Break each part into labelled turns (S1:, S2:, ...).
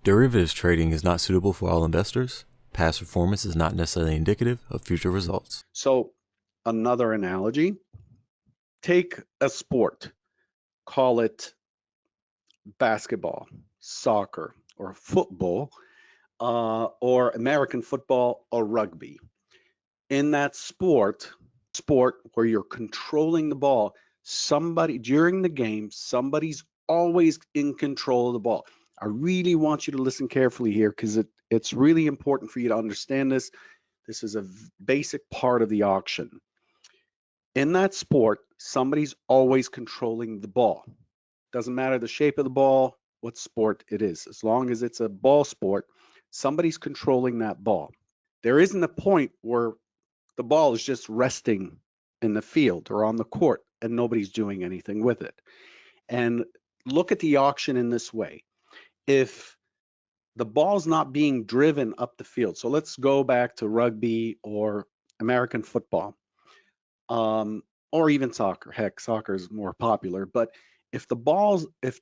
S1: Derivatives trading is not suitable for all investors. Past performance is not necessarily indicative of future results.
S2: So another analogy, take a sport, call it basketball, soccer, or football, or American football or rugby. In that sport where you're controlling the ball, somebody during the game, somebody's always in control of the ball. I really want you to listen carefully here because it's really important for you to understand this. This is a basic part of the auction. In that sport, somebody's always controlling the ball. Doesn't matter the shape of the ball, what sport it is. As long as it's a ball sport, somebody's controlling that ball. There isn't a point where the ball is just resting in the field or on the court and nobody's doing anything with it. And look at the auction in this way. If the ball's not being driven up the field, so let's go back to rugby or American football, or even soccer. Heck, soccer is more popular. But if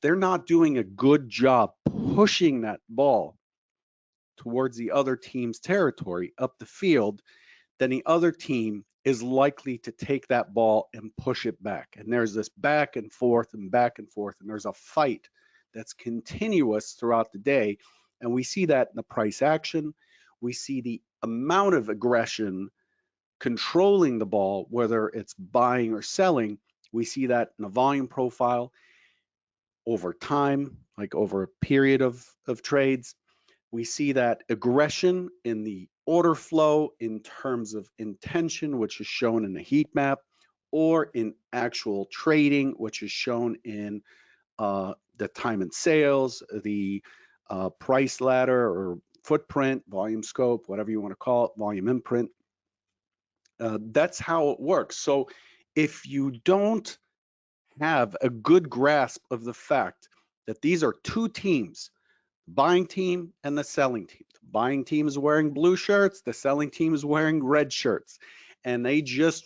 S2: they're not doing a good job pushing that ball towards the other team's territory up the field, then the other team is likely to take that ball and push it back. And there's this back and forth and back and forth, and there's a fight that's continuous throughout the day. And we see that in the price action. We see the amount of aggression controlling the ball, whether it's buying or selling. We see that in a volume profile over time, like over a period of trades. We see that aggression in the order flow in terms of intention, which is shown in the heat map, or in actual trading, which is shown in the time and sales, the price ladder or footprint, volume scope, whatever you want to call it, volume imprint. That's how it works. So if you don't have a good grasp of the fact that these are two teams, buying team and the selling team. The buying team is wearing blue shirts, the selling team is wearing red shirts. And they just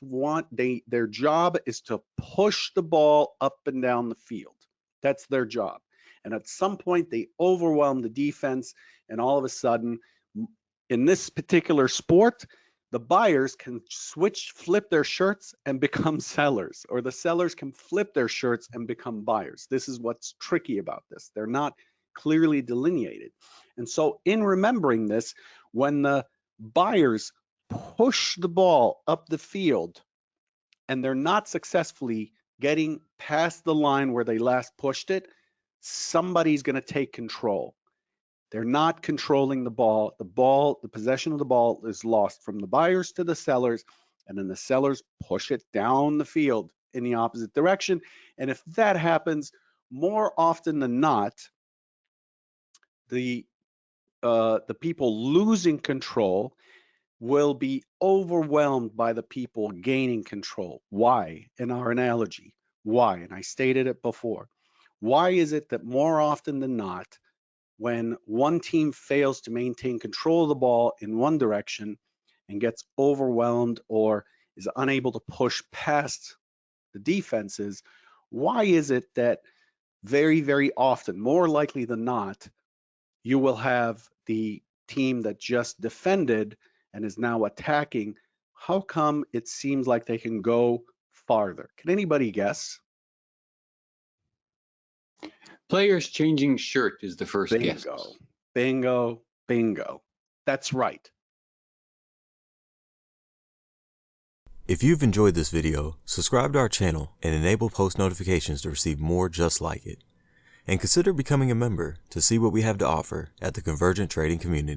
S2: their job is to push the ball up and down the field. That's their job. And at some point they overwhelm the defense, and all of a sudden, in this particular sport, the buyers can flip their shirts and become sellers, or the sellers can flip their shirts and become buyers. This is what's tricky about this. They're not clearly delineated. And so in remembering this, when the buyers push the ball up the field and they're not successfully getting past the line where they last pushed it, somebody's going to take control. They're not controlling the ball. The possession of the ball is lost from the buyers to the sellers, and then the sellers push it down the field in the opposite direction. And if that happens, more often than not, the people losing control will be overwhelmed by the people gaining control. Why? In our analogy, why? And I stated it before. Why is it that more often than not, when one team fails to maintain control of the ball in one direction and gets overwhelmed or is unable to push past the defenses, why is it that very, very often, more likely than not, you will have the team that just defended and is now attacking? How come it seems like they can go farther? Can anybody guess?
S3: Players changing shirt is the first guess.
S2: Bingo, bingo, bingo. That's right.
S1: If you've enjoyed this video, subscribe to our channel and enable post notifications to receive more just like it. And consider becoming a member to see what we have to offer at the Convergent Trading community.